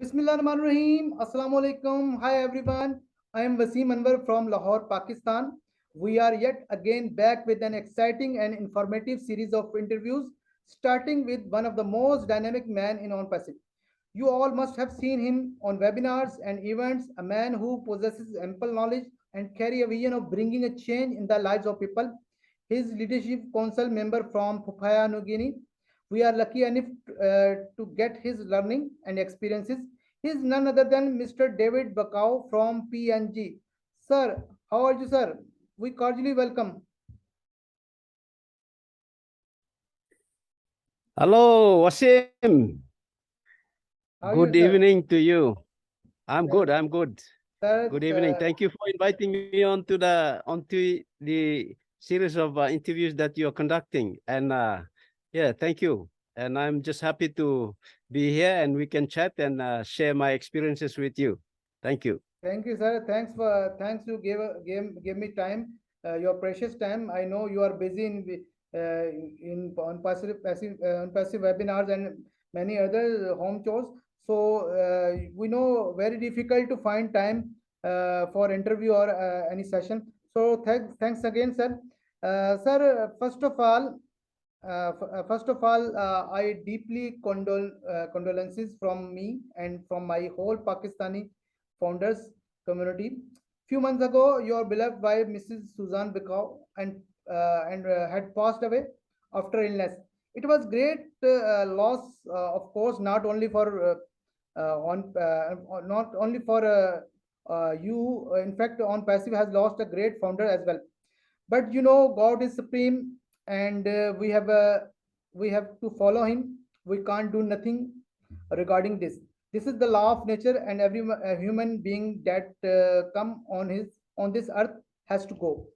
Bismillahirrahmanirrahim. Assalamu alaikum. Hi everyone. I am Wasim Anwar from Lahore, Pakistan. We are yet again back with an exciting and informative series of interviews, starting with one of the most dynamic men in ONPASSIVE. You all must have seen him on webinars and events, a man who possesses ample knowledge and carry a vision of bringing a change in the lives of people. His leadership council member from Papua New Guinea. We are lucky enough to get his learning and experiences. He is none other than Mr. David Bakau from PNG. Sir, how are you, sir? We cordially welcome. Hello, Wasim. How are you, Good sir? evening to you. I'm Sir, good. I'm good. sir, Good evening. Thank you for inviting me onto the series of interviews that you're conducting. And yeah, thank you. And I'm just happy to be here and we can chat and share my experiences with you. Thank you. Thank you, sir. Thanks you gave me time, your precious time. I know you are busy in on passive webinars and many other home chores. So we know very difficult to find time for interview or any session. So thanks again, sir. Sir, first of all, I deeply condolences from me and from my whole Pakistani founders community. Few months ago, your beloved wife, Mrs. Suzanne Bakau, and had passed away after illness. It was great loss, of course, not only for you. In fact, on passive has lost a great founder as well. But you know, God is supreme, and we have to follow Him. We can't do nothing regarding this. This is the law of nature, and every human being that come on this earth has to go.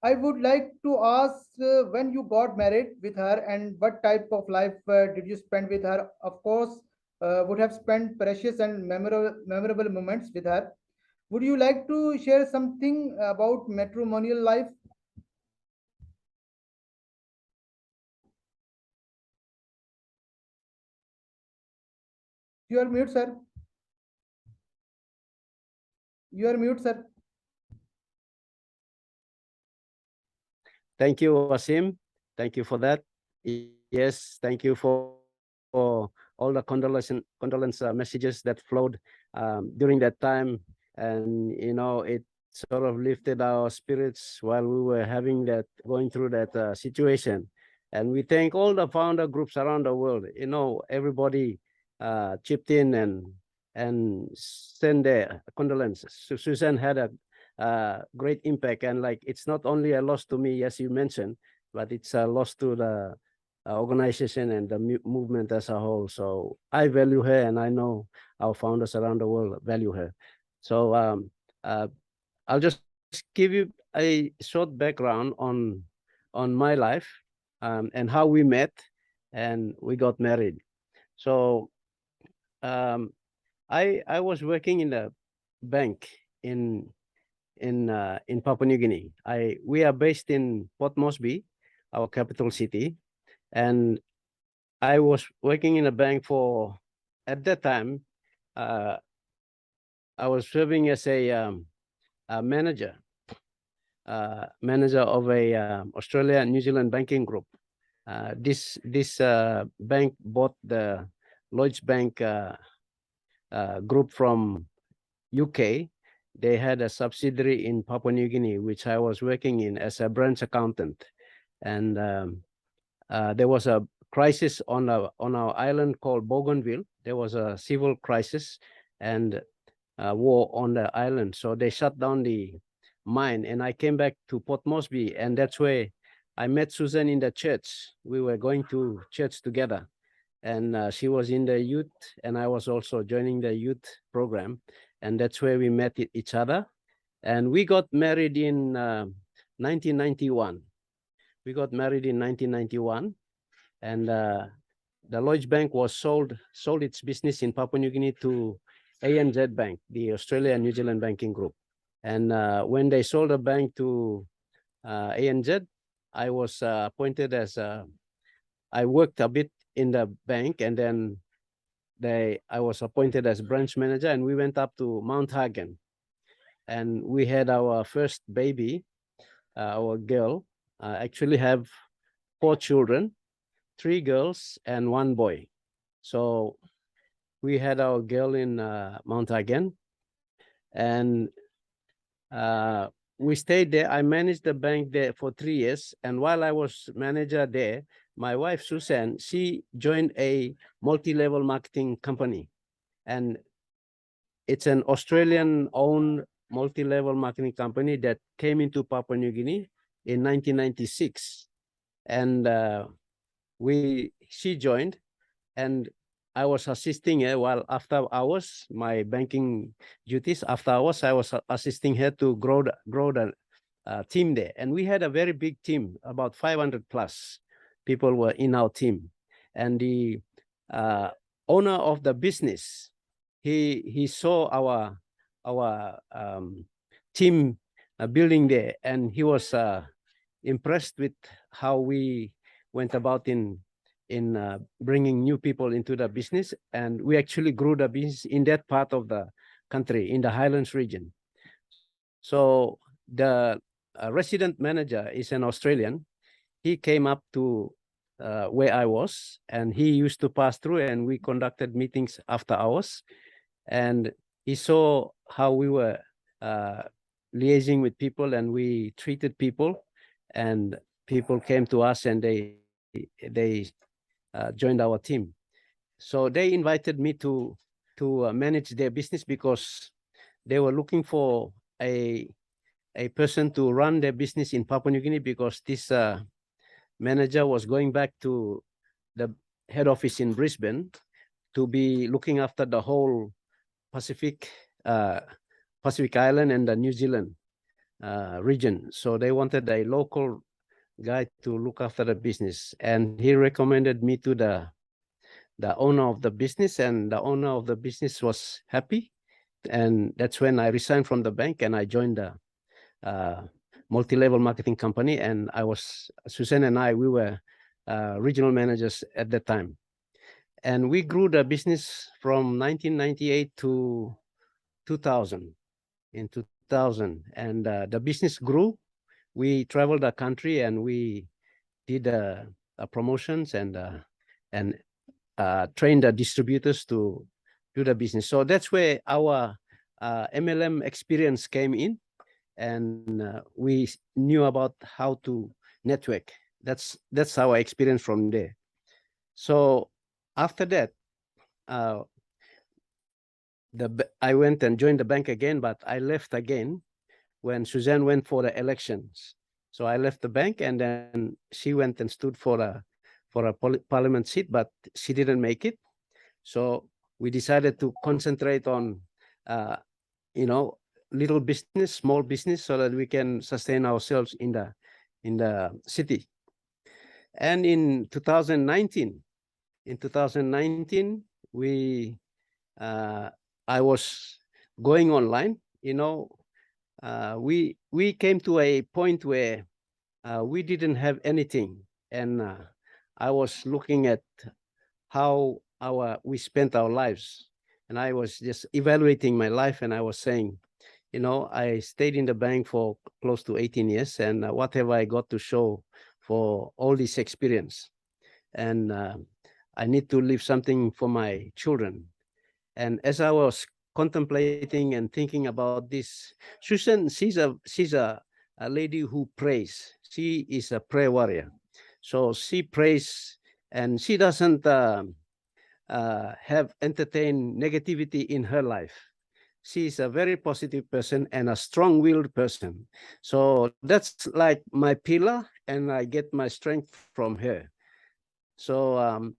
I would like to ask when you got married with her, and what type of life did you spend with her? Of course, would have spent precious and memorable moments with her. Would you like to share something about matrimonial life? You are mute, sir. You are mute, sir. Thank you, Wasim. Thank you for that. Yes, thank you for all the condolence messages that flowed during that time. And, you know, it sort of lifted our spirits while we were going through that situation. And we thank all the founder groups around the world. You know, everybody chipped in and sent their condolences. So Susan had a great impact, and like it's not only a loss to me, as you mentioned, but it's a loss to the organization and the movement as a whole. So I value her, and I know our founders around the world value her. So I'll just give you a short background on my life and how we met and we got married. So I was working in a bank in Papua New Guinea. We are based in Port Moresby, our capital city, and I was working in a bank at that time, I was serving as a manager of a Australia and New Zealand banking group. This bank bought the Lloyds Bank group from UK. They had a subsidiary in Papua New Guinea, which I was working in as a branch accountant. And there was a crisis on our island called Bougainville. There was a civil crisis and war on the island. So they shut down the mine, and I came back to Port Moresby, and that's where I met Susan in the church. We were going to church together, and she was in the youth, and I was also joining the youth program, and that's where we met each other. And we got married in 1991. We got married in 1991, and the Lloyds Bank was sold its business in Papua New Guinea to ANZ Bank, the Australia and New Zealand banking group. And when they sold the bank to ANZ, I was appointed as I worked a bit in the bank, and then I was appointed as branch manager, and we went up to Mount Hagen, and we had our first baby, our girl. Actually have 4 children, 3 girls and 1 boy. So we had our girl in Mount Hagen, and we stayed there. I managed the bank there for 3 years, and while I was manager there, my wife Susan, she joined a multi-level marketing company, and it's an Australian-owned multi-level marketing company that came into Papua New Guinea in 1996, and she joined, and I was assisting her while after hours, my banking duties. After hours, I was assisting her to grow the team there. And we had a very big team, about 500 plus people were in our team. And the owner of the business, he saw our team building there, and he was impressed with how we went about in bringing new people into the business, and we actually grew the business in that part of the country, in the Highlands region. So the resident manager is an Australian. He came up to where I was, and he used to pass through, and we conducted meetings after hours, and he saw how we were liaising with people, and we treated people, and people came to us, and they joined our team. So they invited me to manage their business, because they were looking for a person to run their business in Papua New Guinea, because this manager was going back to the head office in Brisbane to be looking after the whole Pacific Island and the New Zealand region. So they wanted a local guy to look after the business, and he recommended me to the owner of the business, and the owner of the business was happy, and that's when I resigned from the bank and I joined the multi-level marketing company. And Susan and we were regional managers at that time, and we grew the business from 1998 to 2000. In 2000, and the business grew. We traveled the country, and we did promotions and trained the distributors to do the business. So that's where our MLM experience came in, and we knew about how to network. That's our experience from there. So after that, I went and joined the bank again, but I left again when Suzanne went for the elections. So I left the bank, and then she went and stood for a parliament seat, but she didn't make it. So we decided to concentrate on, little business, small business, so that we can sustain ourselves in the city. And in 2019, I was going online. We came to a point where we didn't have anything, and I was looking at how we spent our lives, and I was just evaluating my life, and I was saying, I stayed in the bank for close to 18 years, and what have I got to show for all this experience? And I need to leave something for my children. And as I was contemplating and thinking about this, Susan, she's a lady who prays. She is a prayer warrior. So she prays, and she doesn't have entertained negativity in her life. She's a very positive person and a strong-willed person. So that's like my pillar, and I get my strength from her. So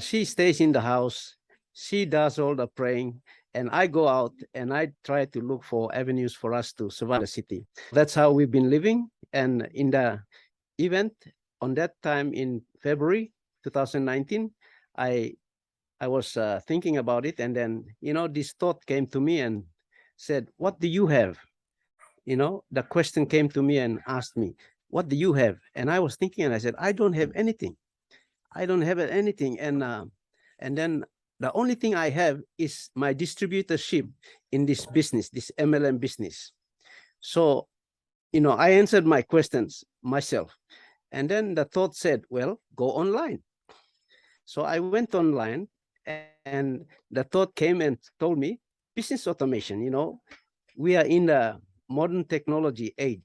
she stays in the house. She does all the praying, and I go out and I try to look for avenues for us to survive the city. That's how we've been living. And in the event on that time in February 2019, I was thinking about it, and then this thought came to me and said, "What do you have?" The question came to me and asked me, what do you have? And I was thinking, and I said, I don't have anything. I don't have anything. And then the only thing I have is my distributorship in this business, this MLM business. So, I answered my questions myself. And then the thought said, well, go online. So I went online, and the thought came and told me, business automation, we are in the modern technology age.